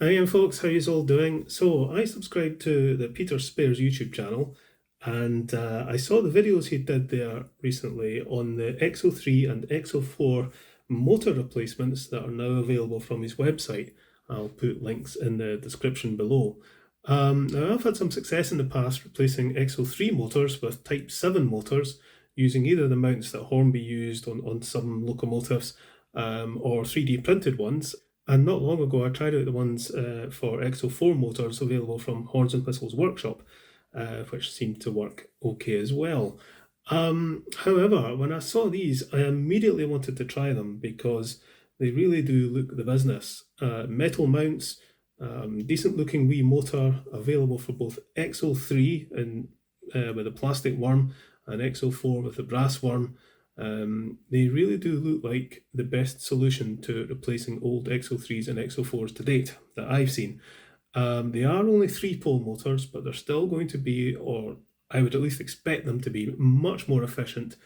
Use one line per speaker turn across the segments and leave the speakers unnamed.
Hi again folks, how you all doing? So I subscribe to the Peter Spares YouTube channel and I saw the videos he did there recently on the X03 and X04 motor replacements that are now available from his website. I'll put links in the description below. Now I've had some success in the past replacing X03 motors with Type 7 motors using either the mounts that Hornby used on some locomotives or 3D printed ones. And not long ago, I tried out the ones for X04 motors available from Horns and Whistles Workshop, which seemed to work okay as well. However, when I saw these, I immediately wanted to try them because they really do look the business. Metal mounts, decent looking wee motor, available for both X03 and with a plastic worm and X04 with a brass worm. They really do look like the best solution to replacing old X03s and X04s to date that I've seen. They are only 3-pole motors, but they're still going to be, or I would at least expect them to be, much more efficient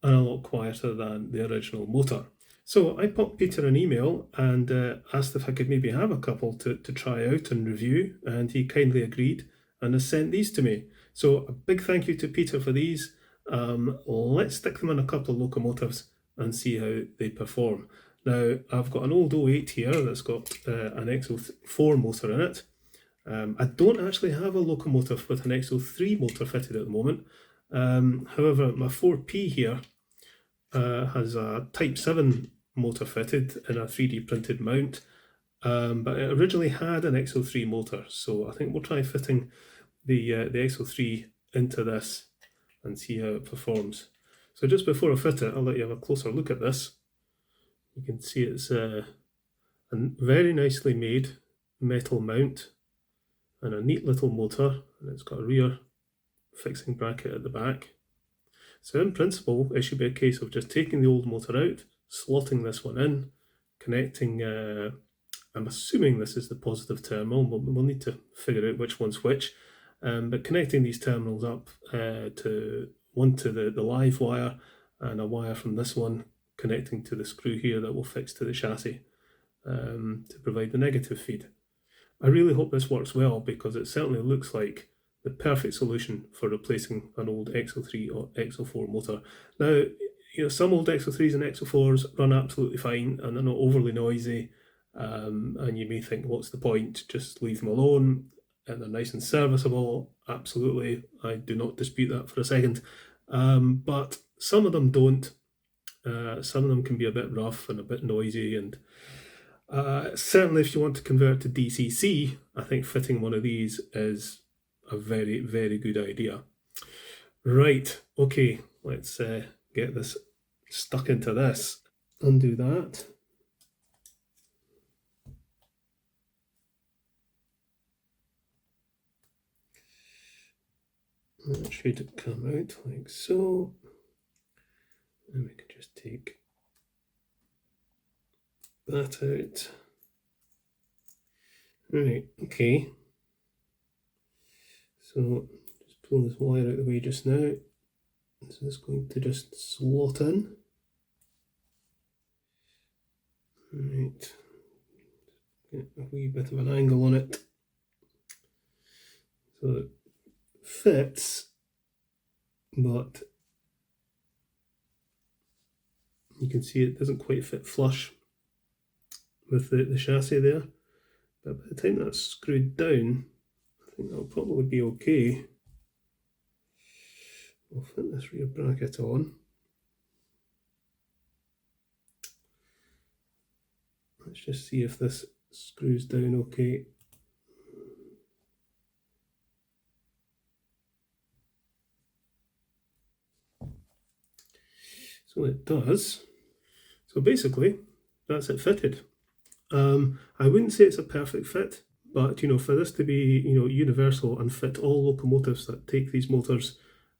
and a lot quieter than the original motor. So I popped Peter an email and asked if I could maybe have a couple to try out and review, and he kindly agreed and has sent these to me. So a big thank you to Peter for these. Let's stick them on a couple of locomotives and see how they perform. Now, I've got an old 08 here that's got an X04 motor in it. I don't actually have a locomotive with an X03 motor fitted at the moment. However, my 4P here has a Type 7 motor fitted in a 3D printed mount, but it originally had an X03 motor, so I think we'll try fitting the X03 into this and see how it performs. So just before I fit it, I'll let you have a closer look at this. You can see it's a very nicely made metal mount and a neat little motor, and it's got a rear fixing bracket at the back. So in principle, it should be a case of just taking the old motor out, slotting this one in, connecting, I'm assuming this is the positive terminal, we'll need to figure out which one's which, but connecting these terminals up to the live wire and a wire from this one connecting to the screw here that will fix to the chassis to provide the negative feed. I really hope this works well because it certainly looks like the perfect solution for replacing an old X03 or X04 motor. Now, some old X03s and X04s run absolutely fine and they're not overly noisy, and you may think, what's the point? Just leave them alone, and they're nice and serviceable. Absolutely, I do not dispute that for a second. But some of them don't. Some of them can be a bit rough and a bit noisy, and certainly if you want to convert to DCC, I think fitting one of these is a very, very good idea. Right, okay, let's get this stuck into this. Undo that. That should come out like so. And we can just take that out. Right, okay. So just pull this wire out of the way just now. So it's going to just slot in. Right, get a wee bit of an angle on it so it fits, but you can see it doesn't quite fit flush with the chassis there, but by the time that's screwed down, I think that'll probably be okay. We'll fit this rear bracket on. Let's just see if this screws down okay. So it does. So basically, that's it fitted. I wouldn't say it's a perfect fit, but for this to be universal and fit all locomotives that take these motors,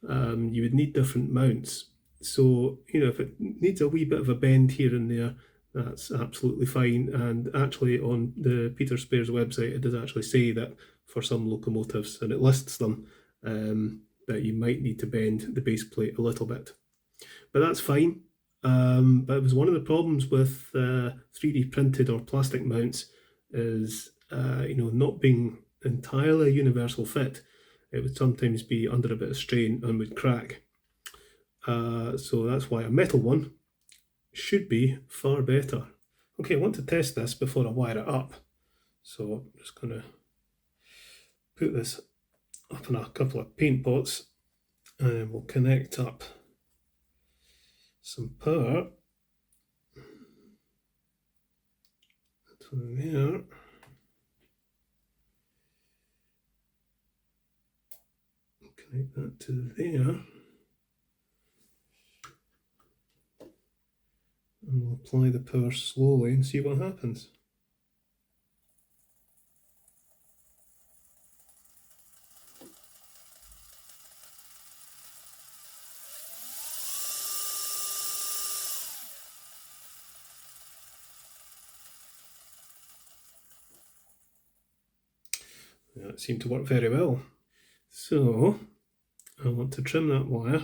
you would need different mounts. So if it needs a wee bit of a bend here and there, that's absolutely fine. And actually on the Peter Spares website, it does actually say that for some locomotives, and it lists them, that you might need to bend the base plate a little bit. But that's fine. But it was one of the problems with 3D printed or plastic mounts is you know, not being entirely a universal fit, it would sometimes be under a bit of strain and would crack. So that's why a metal one should be far better. Okay, I want to test this before I wire it up. So I'm just going to put this up in a couple of paint pots and we'll connect up some power to there. Connect that to there. And we'll apply the power slowly and see what happens. That seemed to work very well. So I want to trim that wire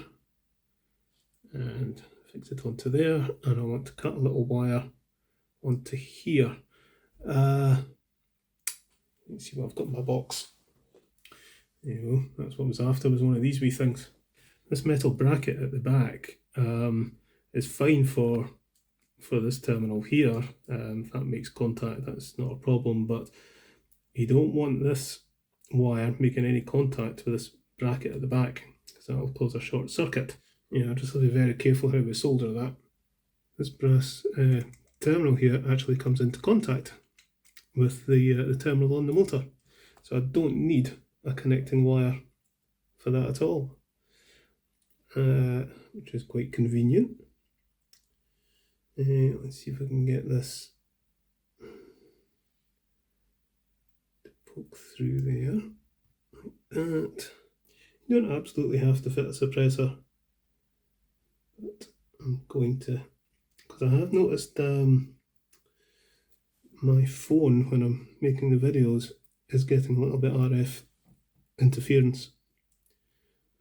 and fix it onto there, and I want to cut a little wire onto here. Let's see what I've got in my box. There you go, that's what I was after, was one of these wee things. This metal bracket at the back is fine for this terminal here. If that makes contact, that's not a problem, but you don't want this wire making any contact with this bracket at the back, because that will cause a short circuit. Yeah, just have to be very careful how we solder that. This brass terminal here actually comes into contact with the terminal on the motor, so I don't need a connecting wire for that at all, which is quite convenient. Let's see if I can get this to poke through there, like that. You don't absolutely have to fit a suppressor, but I'm going to, because I have noticed my phone, when I'm making the videos, is getting a little bit RF interference.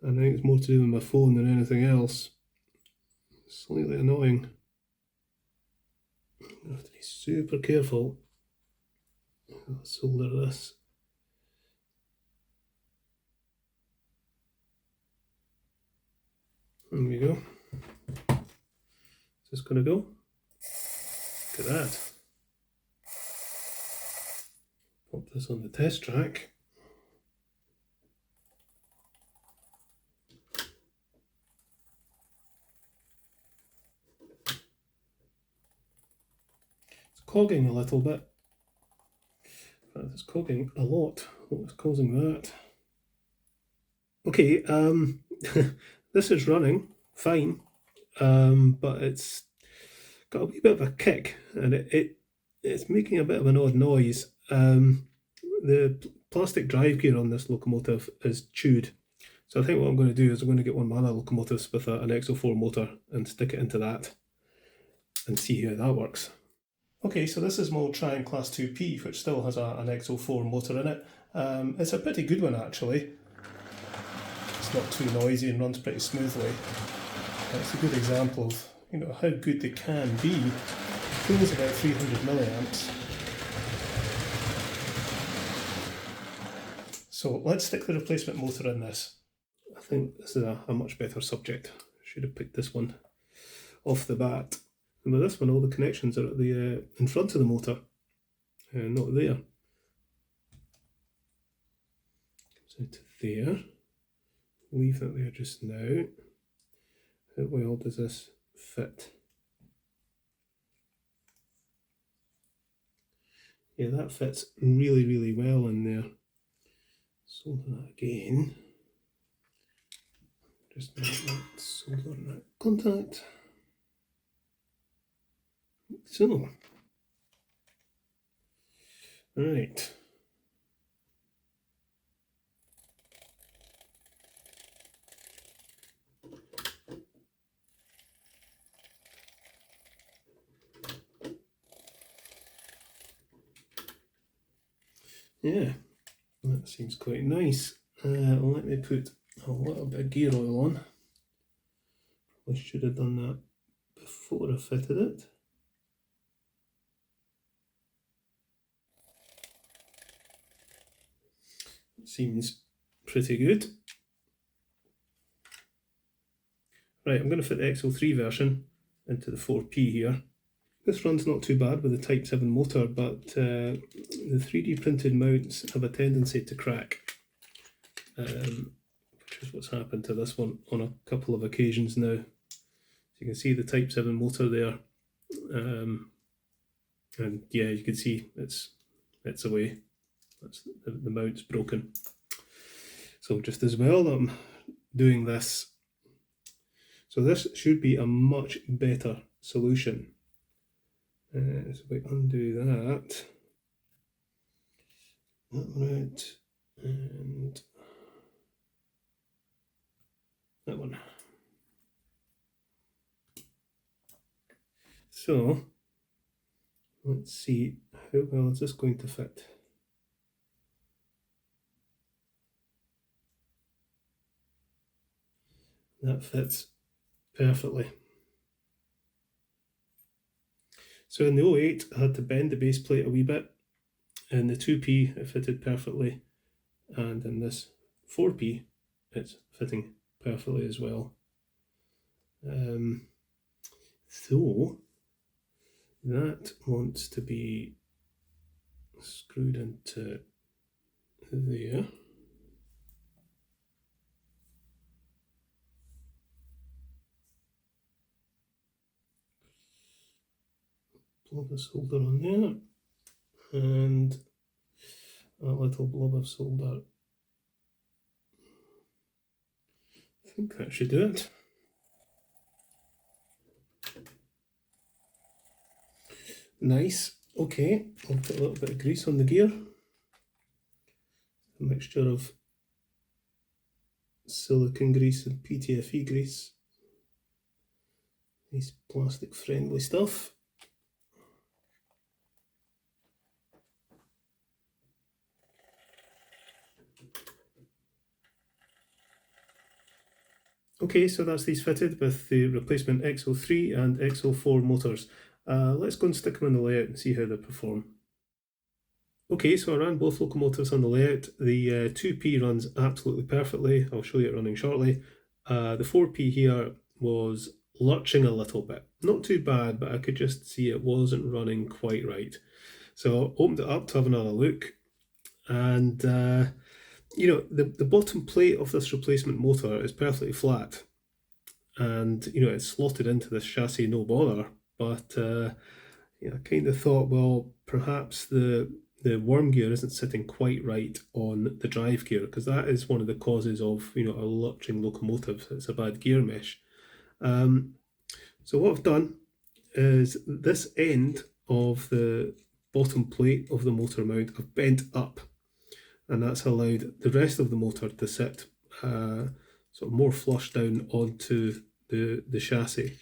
And I think it's more to do with my phone than anything else. Slightly annoying. I have to be super careful. I'll solder this. There we go. Is this going to go? Look at that. Pop this on the test track. It's cogging a little bit. In fact, it's cogging a lot. What is causing that? Okay, this is running fine, but it's got a wee bit of a kick, and it's making a bit of an odd noise. The plastic drive gear on this locomotive is chewed, so I think what I'm going to do is I'm going to get one of my other locomotives with an X04 motor and stick it into that and see how that works. Okay, so this is my old Triumph Class 2P, which still has an X04 motor in it. It's a pretty good one actually. It's not too noisy and runs pretty smoothly. It's a good example of, you know, how good they can be. It pulls about 300 milliamps. So let's stick the replacement motor in this. I think this is a much better subject. Should have picked this one off the bat. And with this one, all the connections are at the in front of the motor, not there. Comes out to there. Leave that there just now. How well does this fit? Yeah, that fits really, really well in there. Solder that again. Just make that solder in that contact. So, right. Yeah, that seems quite nice. Let me put a little bit of gear oil on. Probably should have done that before I fitted it. seems pretty good. Right, I'm going to fit the X03 version into the 4P here. This runs not too bad with the Type 7 motor, but the 3D printed mounts have a tendency to crack, which is what's happened to this one on a couple of occasions now. So you can see the Type 7 motor there, and yeah, you can see it's away. That's the mount's broken. So just as well that I'm doing this. So this should be a much better solution. So if we undo that one out, and that one. So let's see, how well is this going to fit? That fits perfectly. So in the 08, I had to bend the base plate a wee bit. In the 2P, it fitted perfectly. And in this 4P, it's fitting perfectly as well. So that wants to be screwed into there. Blob of solder on there, and a little blob of solder. I think that should do it. Nice. Okay, I'll put a little bit of grease on the gear. A mixture of silicone grease and PTFE grease. Nice plastic friendly stuff. Okay, so that's these fitted with the replacement X03 and X04 motors. Let's go and stick them in the layout and see how they perform. Okay, so I ran both locomotives on the layout. The 2P runs absolutely perfectly. I'll show you it running shortly. The 4P here was lurching a little bit. Not too bad, but I could just see it wasn't running quite right. So I opened it up to have another look, and you know, the bottom plate of this replacement motor is perfectly flat, and you know, it's slotted into this chassis no bother. But you know, I kind of thought, well, perhaps the worm gear isn't sitting quite right on the drive gear, because that is one of the causes of, you know, a lurching locomotive. It's a bad gear mesh. So what I've done is this end of the bottom plate of the motor mount I've bent up, and that's allowed the rest of the motor to sit sort of more flush down onto the chassis.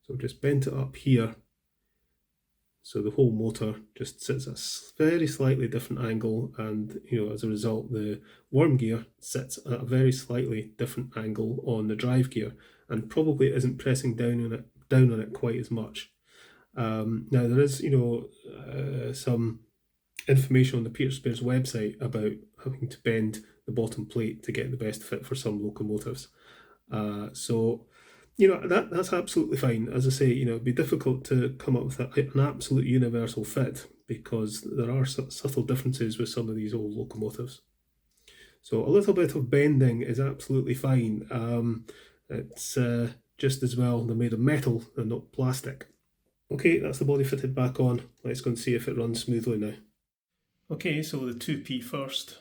So I've just bent it up here, so the whole motor just sits at a very slightly different angle, and you know, as a result, the worm gear sits at a very slightly different angle on the drive gear, and probably isn't pressing down on it quite as much. Now there is, you know, some information on the Peter Spares website about having to bend the bottom plate to get the best fit for some locomotives. So, you know, that's absolutely fine. As I say, you know, it'd be difficult to come up with an absolute universal fit, because there are subtle differences with some of these old locomotives. So a little bit of bending is absolutely fine. It's just as well they're made of metal and not plastic. Okay, that's the body fitted back on. Let's go and see if it runs smoothly now. Okay, so the 2P first.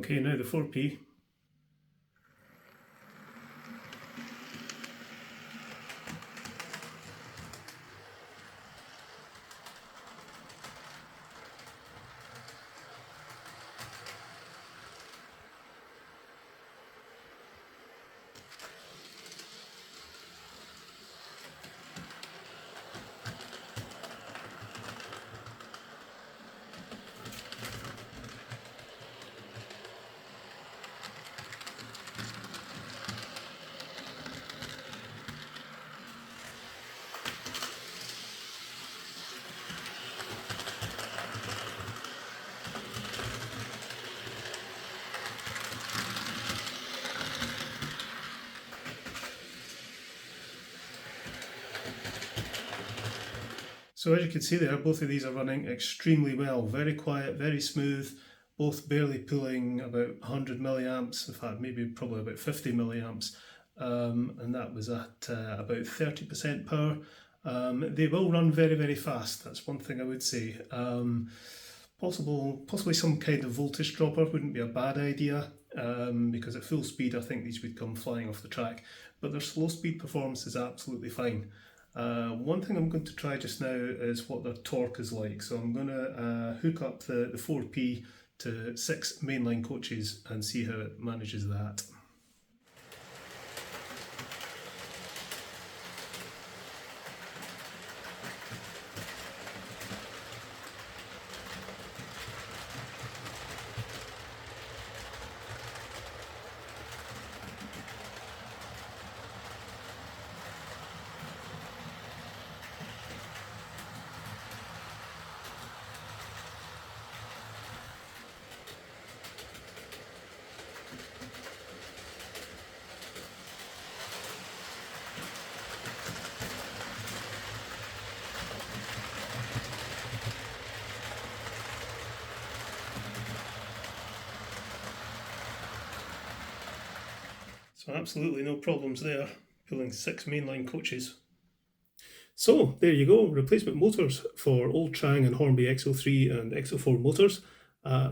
Okay, now the 4P. So as you can see there, both of these are running extremely well, very quiet, very smooth, both barely pulling about 100 milliamps, in fact maybe probably about 50 milliamps, and that was at about 30% power. They will run very, very fast, that's one thing I would say. Possibly some kind of voltage dropper wouldn't be a bad idea, because at full speed I think these would come flying off the track, but their slow speed performance is absolutely fine. One thing I'm going to try just now is what their torque is like. So I'm going to hook up the 4P to 6 mainline coaches and see how it manages that. So absolutely no problems there, pulling 6 mainline coaches. So there you go, replacement motors for old Trang and Hornby X03 and X04 motors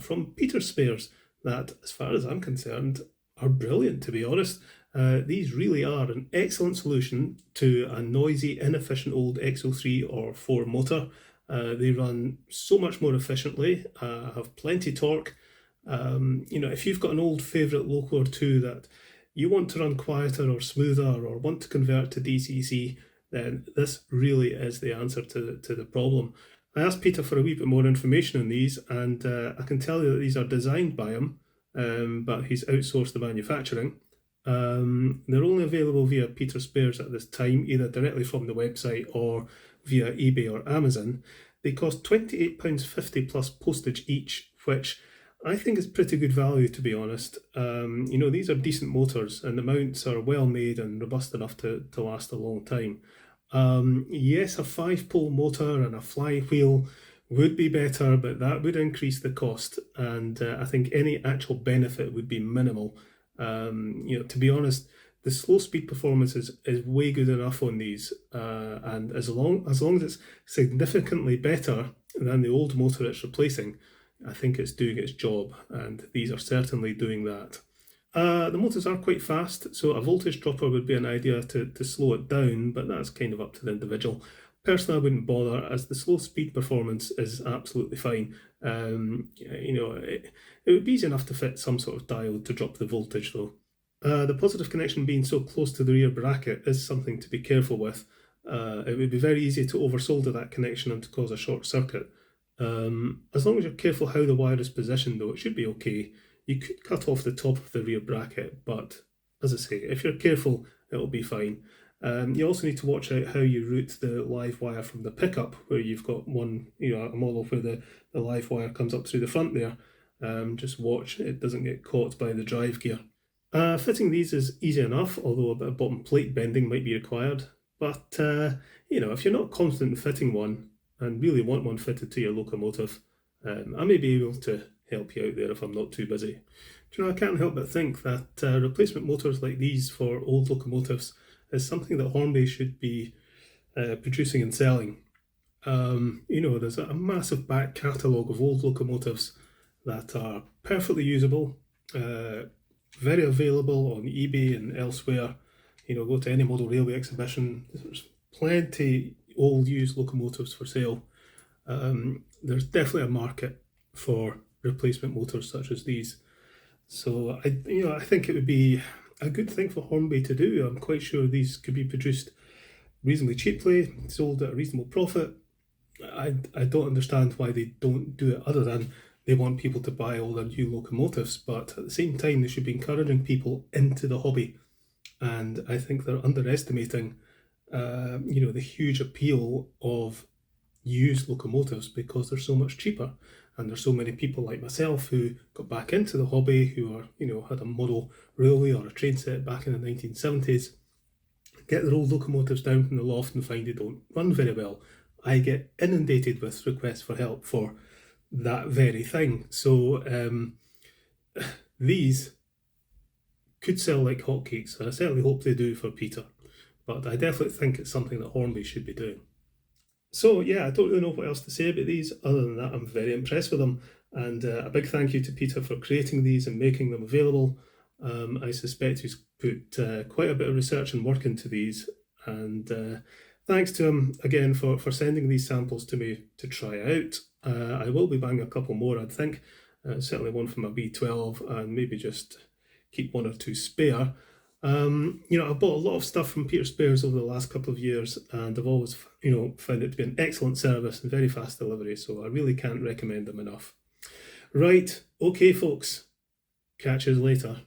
from Peter Spares that, as far as I'm concerned, are brilliant, to be honest. These really are an excellent solution to a noisy, inefficient old X03 or 4 motor. They run so much more efficiently, have plenty torque. If you've got an old favourite loco or two that you want to run quieter or smoother or want to convert to DCC, then this really is the answer to the problem. I asked Peter for a wee bit more information on these, and I can tell you that these are designed by him, but he's outsourced the manufacturing. They're only available via Peter Spares at this time, either directly from the website or via eBay or Amazon. They cost £28.50 plus postage each, which I think is pretty good value, to be honest. These are decent motors and the mounts are well made and robust enough to last a long time. Yes, a 5-pole motor and a flywheel would be better, but that would increase the cost, and I think any actual benefit would be minimal. To be honest, the slow speed performance is way good enough on these, and as long as it's significantly better than the old motor it's replacing, I think it's doing its job, and these are certainly doing that. The motors are quite fast, so a voltage dropper would be an idea to slow it down, but that's kind of up to the individual. Personally, I wouldn't bother, as the slow speed performance is absolutely fine. It would be easy enough to fit some sort of diode to drop the voltage, though. The positive connection being so close to the rear bracket is something to be careful with. It would be very easy to oversolder that connection and to cause a short circuit. As long as you're careful how the wire is positioned, though, it should be okay. You could cut off the top of the rear bracket, but as I say, if you're careful, it'll be fine. You also need to watch out how you route the live wire from the pickup, where you've got one, a model where the live wire comes up through the front there. Just watch it doesn't get caught by the drive gear. Fitting these is easy enough, although a bit of bottom plate bending might be required. But, if you're not confident in fitting one and really want one fitted to your locomotive, I may be able to help you out there if I'm not too busy. I can't help but think that replacement motors like these for old locomotives is something that Hornby should be producing and selling. There's a massive back catalogue of old locomotives that are perfectly usable, very available on eBay and elsewhere. You know, go to any model railway exhibition. There's plenty old used locomotives for sale. There's definitely a market for replacement motors such as these. So I think it would be a good thing for Hornby to do. I'm quite sure these could be produced reasonably cheaply, sold at a reasonable profit. I don't understand why they don't do it, other than they want people to buy all their new locomotives. But at the same time, they should be encouraging people into the hobby. And I think they're underestimating, the huge appeal of used locomotives because they're so much cheaper. And there's so many people like myself who got back into the hobby, who are, had a model railway or a train set back in the 1970s, get their old locomotives down from the loft and find they don't run very well. I get inundated with requests for help for that very thing. So these could sell like hotcakes, and I certainly hope they do for Peter. But I definitely think it's something that Hornby should be doing. So yeah, I don't really know what else to say about these, other than that I'm very impressed with them. And a big thank you to Peter for creating these and making them available. I suspect he's put quite a bit of research and work into these. And thanks to him again for sending these samples to me to try out. I will be buying a couple more, I'd think. Certainly one from a B12, and maybe just keep one or two spare. I've bought a lot of stuff from Peter Spares over the last couple of years, and I've always, found it to be an excellent service and very fast delivery, so I really can't recommend them enough. Right, okay folks, catch you later.